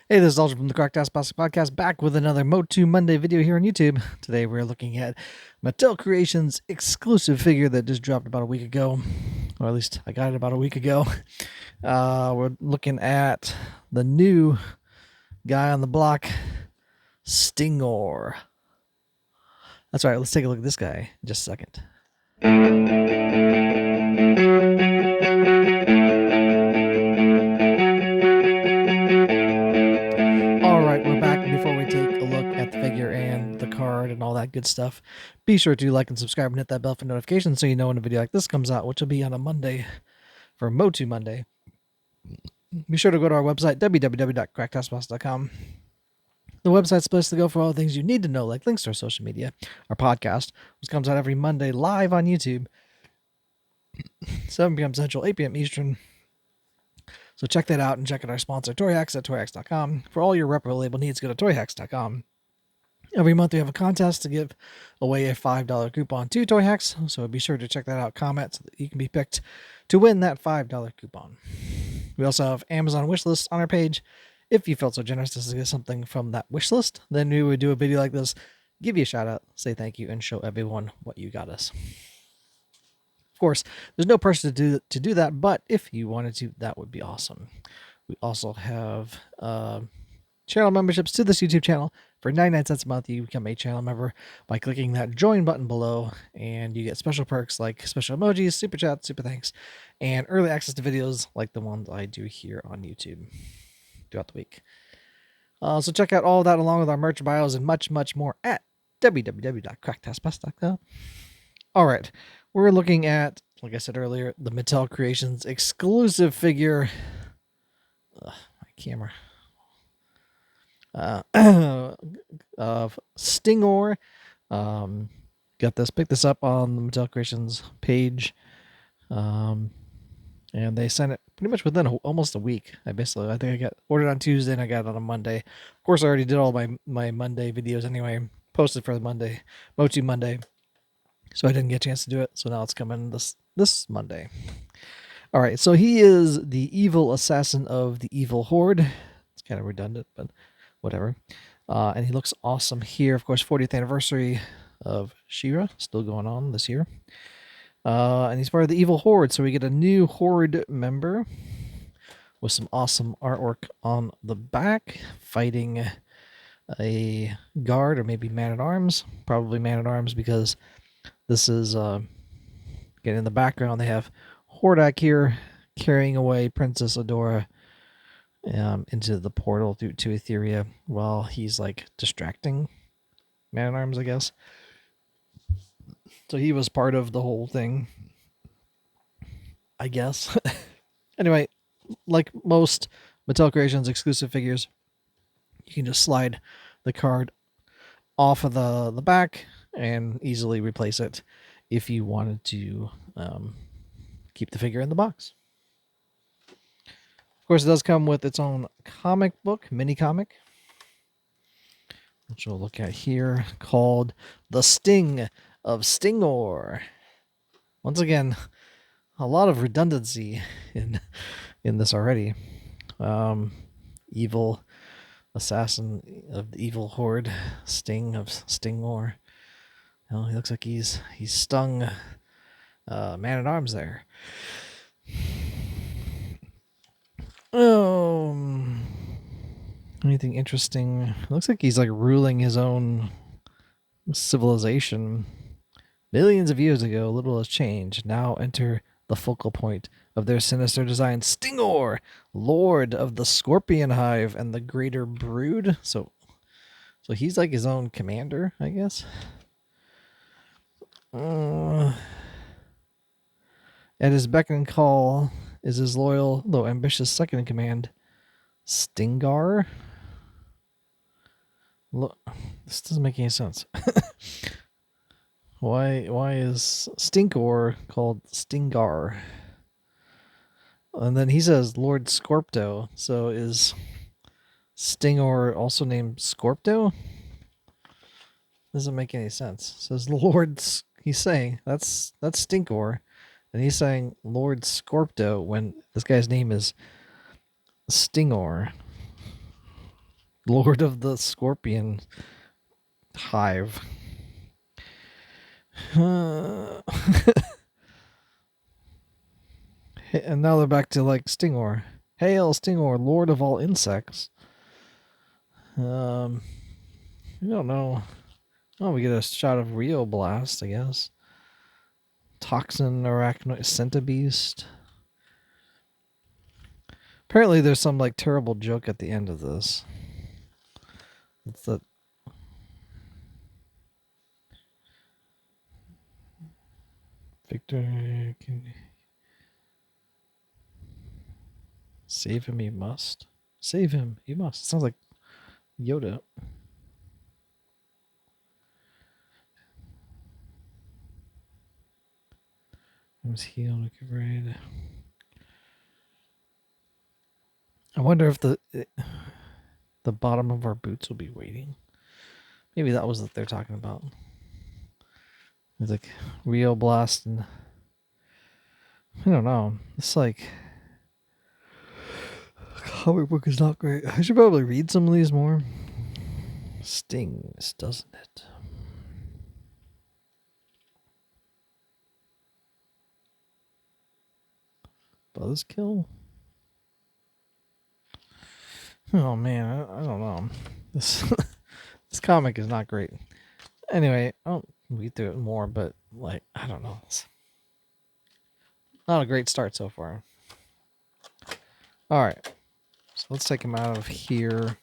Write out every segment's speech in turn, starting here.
Hey, this is Aldrin from the Cracked Plastic Podcast, back with another MOTU Monday video here on YouTube. Today we're looking at Mattel Creations exclusive figure that just dropped about a week ago, or at least I got it about a week ago. We're looking at the new guy on the block, Sting-Or. That's right, let's take a look at this guy in just a second. We're back. Before we take a look at the figure and the card and all that good stuff, be sure to like and subscribe and hit that bell for notifications so you know when a video like this comes out, which will be on a Monday for MOTU Monday. Be sure to go to our website, www.crackedhouseplastic.com. The website's the place to go for all the things you need to know, like links to our social media, our podcast, which comes out every Monday live on YouTube, 7 p.m. Central, 8 p.m. Eastern. So check that out and check out our sponsor, ToyHacks, at toyhacks.com. For all your repro label needs, go to toyhacks.com. Every month we have a contest to give away a $5 coupon to Toy Hacks, so be sure to check that out, comment, so that you can be picked to win that $5 coupon. We also have Amazon wish lists on our page. If you felt so generous as to get something from that wish list, then we would do a video like this, give you a shout out, say thank you, and show everyone what you got us. Of course, there's no pressure to do that, but if you wanted to, that would be awesome. We also have channel memberships to this YouTube channel. For 99 cents a month, you become a channel member by clicking that join button below, and you get special perks like special emojis, super chats, super thanks, and early access to videos like the ones I do here on YouTube throughout the week. So check out all of that along with our merch bios and much, much more at www.crackedhouseplastic.com. All right, we're looking at, like I said earlier, the Mattel Creations exclusive figure. My camera. Of Sting-Or. Picked this up on the Mattel Creations page. And they sent it pretty much within almost a week. I think I got ordered on Tuesday and I got it on a Monday. Of course, I already did all my Monday videos anyway, posted for the Monday, MOTU Monday. So I didn't get a chance to do it. So now it's coming this Monday. All right, so he is the evil assassin of the evil horde. It's kind of redundant, but whatever. And he looks awesome here. Of course, 40th anniversary of She-Ra, still going on this year. And he's part of the evil horde, so we get a new horde member with some awesome artwork on the back, fighting a guard or maybe man-at-arms. Probably man-at-arms because this is, again, in the background, they have Hordak here carrying away Princess Adora into the portal to Etheria while he's like distracting Man-at-Arms, I guess. So he was part of the whole thing, I guess. Anyway, like most Mattel Creations exclusive figures, you can just slide the card off of the back and easily replace it if you wanted to keep the figure in the box. Of course, it does come with its own comic book, mini comic, which we'll look at here, called The Sting of Sting-Or. Once again, a lot of redundancy in this already. Evil assassin of the evil horde, Sting of Sting-Or. Well, he looks like he's stung Man-at-Arms there. Anything interesting? Looks like he's like ruling his own civilization. Millions of years ago, little has changed. Now enter the focal point of their sinister design, Sting-Or, Lord of the Scorpion Hive and the Greater Brood. So he's like his own commander, I guess. At his beck and call is his loyal, though ambitious second in command, Sting-Gar. Look, this doesn't make any sense. Why is Sting-Or called Sting-Gar? And then he says Lord Scorpto. So is Sting-Or also named Scorpto? Doesn't make any sense. It says Lord. He's saying that's Sting-Or, and he's saying Lord Scorpto when this guy's name is Sting-Or. Lord of the Scorpion Hive. And now they're back to like Sting-Or. Hail Sting-Or, Lord of all insects. I don't know. Oh, we get a shot of Rio Blast, I guess. Toxin, Arachnoid, Centibeast. Apparently there's some like terrible joke at the end of this. It's that Victor can save him, you must. Save him, you must. Sounds like Yoda. Was he on a parade? I wonder if the bottom of our boots will be waiting. Maybe that was what they're talking about. It's like Rio Blast and I don't know. It's like comic book is not great. I should probably read some of these more. Stings, doesn't it? Buzzkill? Oh man, I don't know. This this comic is not great. Anyway, I'll read through it more, but like I don't know. It's not a great start so far. All right, so let's take him out of here.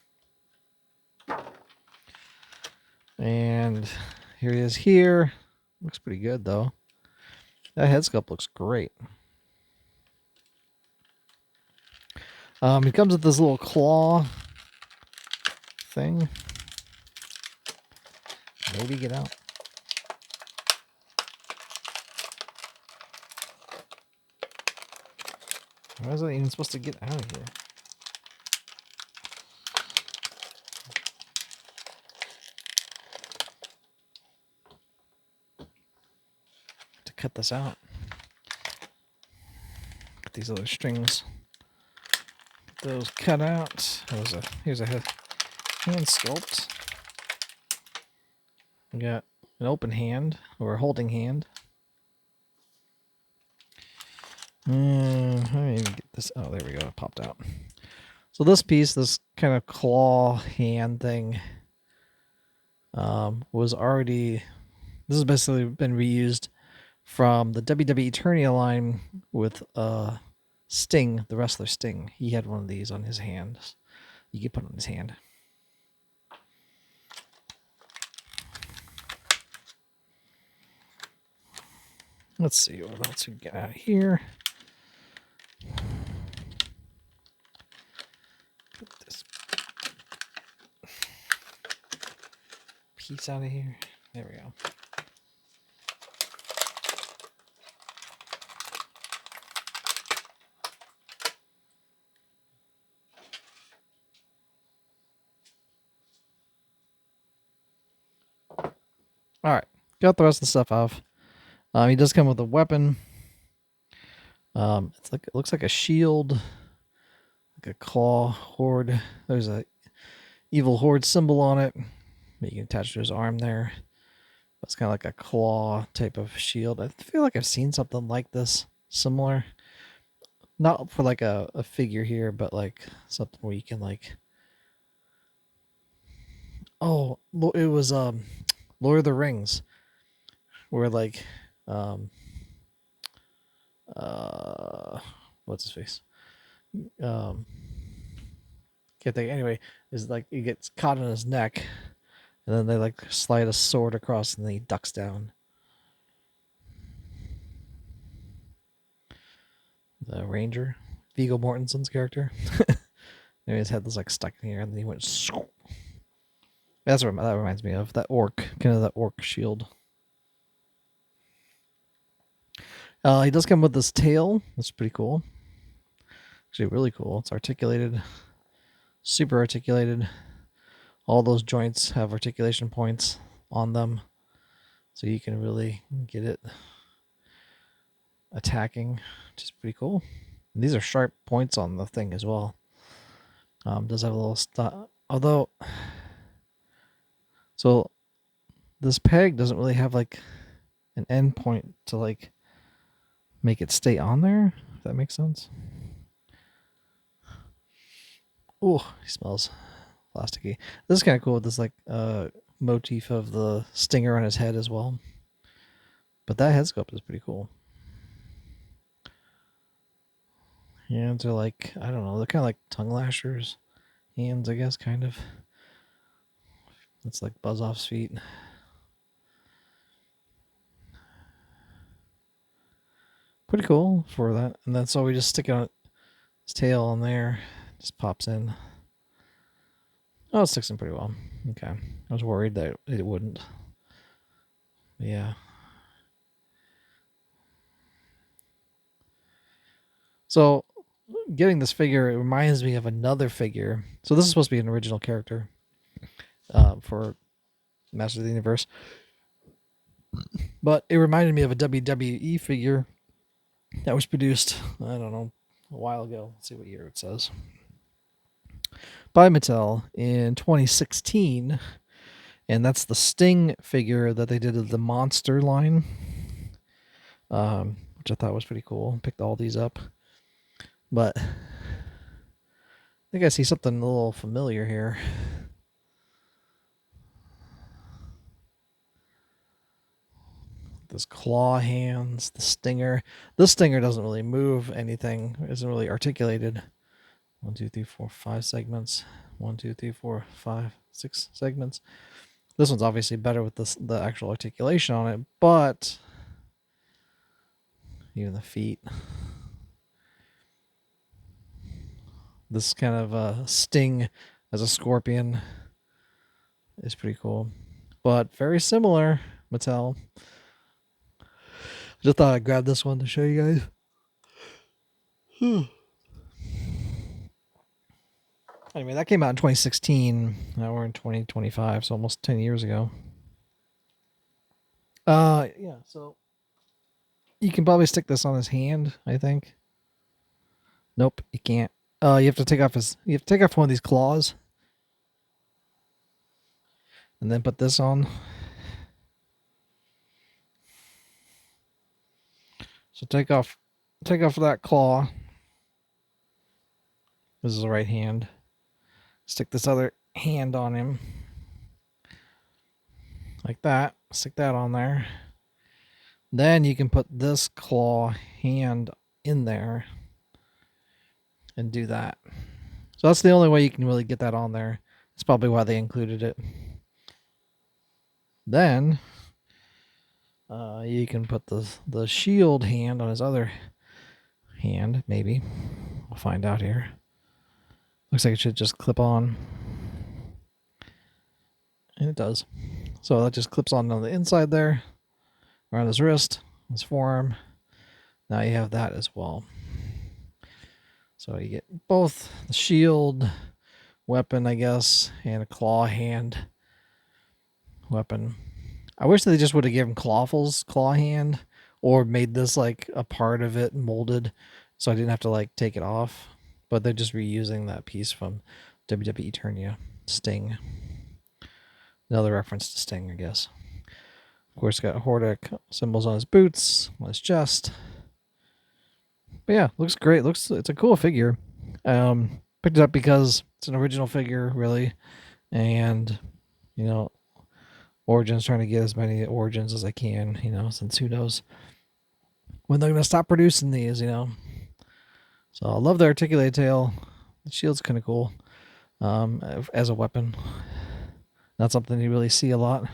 And here he is here. Looks pretty good though. That head sculpt looks great. He comes with this little claw thing. Maybe get out. How is it even supposed to get out of here? To cut this out. Get these other strings. Get those cut out. Here's a hand sculpt. We got an open hand or a holding hand. How do I even get this? Oh, there we go. It popped out. So this piece, this kind of claw hand thing, was already. This has basically been reused from the WWE Eternia line with Sting, the wrestler Sting. He had one of these on his hand. You could put it on his hand. Let's see what else we can get out of here. Get this piece out of here. There we go. All right, got the rest of the stuff off. He does come with a weapon. It looks like a shield, like a claw horde. There's a evil horde symbol on it. You can attach to his arm there. It's kind of like a claw type of shield. I feel like I've seen something like this, similar. Not for like a figure here, but like something where you can like. Oh, it was Lord of the Rings, where like what's his face? Can't think. Anyway, is like he gets caught in his neck, and then they like slide a sword across, and then he ducks down. The Ranger, Viggo Mortensen's character. And his head was like stuck in here, and then he went. That's what that reminds me of. That orc, kind of that orc shield. He does come with this tail. That's pretty cool. Actually, really cool. It's articulated, super articulated. All those joints have articulation points on them, so you can really get it attacking, which is pretty cool. And these are sharp points on the thing as well. Does have a little Although, so this peg doesn't really have like an end point to like make it stay on there. If that makes sense. Oh, he smells plasticky. This is kind of cool with this like motif of the stinger on his head as well. But that head sculpt is pretty cool. Hands are like, I don't know, they're kind of like tongue lashers. Hands, I guess, kind of. It's like Buzz Off's feet. Pretty cool for that. And then so we just stick it on his tail on there. Just pops in. Oh, it sticks in pretty well. Okay. I was worried that it wouldn't. But yeah. So getting this figure, it reminds me of another figure. So this is supposed to be an original character for Masters of the Universe. But it reminded me of a WWE figure that was produced, I don't know, a while ago. Let's see what year it says. By Mattel in 2016. And that's the Sting figure that they did of the Monster line, which I thought was pretty cool. Picked all these up. But I think I see something a little familiar here. This claw hands, the stinger. This stinger doesn't really move anything. It isn't really articulated. 1, 2, 3, 4, 5 segments. 1, 2, 3, 4, 5, 6 segments. This one's obviously better with the actual articulation on it, but even the feet. This kind of sting as a scorpion is pretty cool, but very similar. Mattel. Just thought I'd grab this one to show you guys. Anyway, that came out in 2016. Now we're in 2025, so almost 10 years ago. Yeah, so you can probably stick this on his hand, I think. Nope, you can't. You have to take off one of these claws. And then put this on. So take off that claw. This is the right hand. Stick this other hand on him. Like that. Stick that on there. Then you can put this claw hand in there and do that. So that's the only way you can really get that on there. That's probably why they included it. Then you can put the shield hand on his other hand, maybe. We'll find out here. Looks like it should just clip on. And it does. So that just clips on the inside there, around his wrist, his forearm. Now you have that as well. So you get both the shield weapon, I guess, and a claw hand weapon. I wish they just would have given Clawful's claw hand, or made this like a part of it molded, so I didn't have to like take it off. But they're just reusing that piece from WWE Eternia Sting. Another reference to Sting, I guess. Of course, got Hordak symbols on his boots, on his chest. But yeah, looks great. It's a cool figure. Picked it up because it's an original figure, really, and you know, Origin's trying to get as many Origins as I can, since who knows when they're gonna stop producing these, So I love the articulated tail. The shield's kind of cool as a weapon. Not something you really see a lot.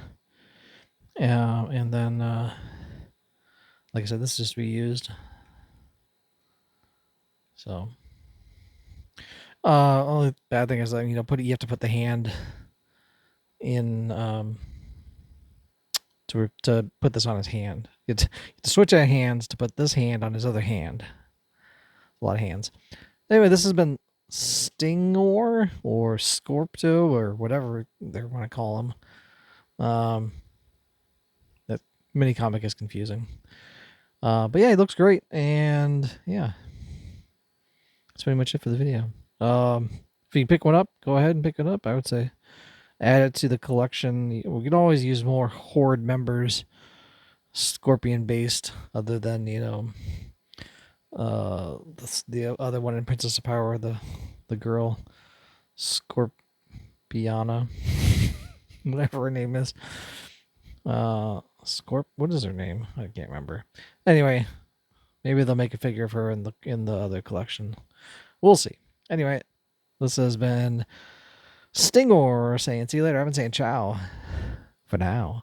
And then, like I said, this is just reused. So, only bad thing is that you have to put the hand in to put this on his hand. You have to switch out hands to put this hand on his other hand. A lot of hands. Anyway, this has been Sting-Or or Scorpto or whatever they want to call him. That mini comic is confusing. But yeah, it looks great, and yeah, that's pretty much it for the video. If you pick one up, go ahead and pick it up. I would say add it to the collection. We can always use more Horde members, Scorpion based, other than the other one in Princess of Power, the girl Scorpiana, whatever her name is. What is her name? I can't remember. Anyway, maybe they'll make a figure of her in the other collection. We'll see. Anyway, this has been Sting-Or saying see you later. I've been saying ciao for now.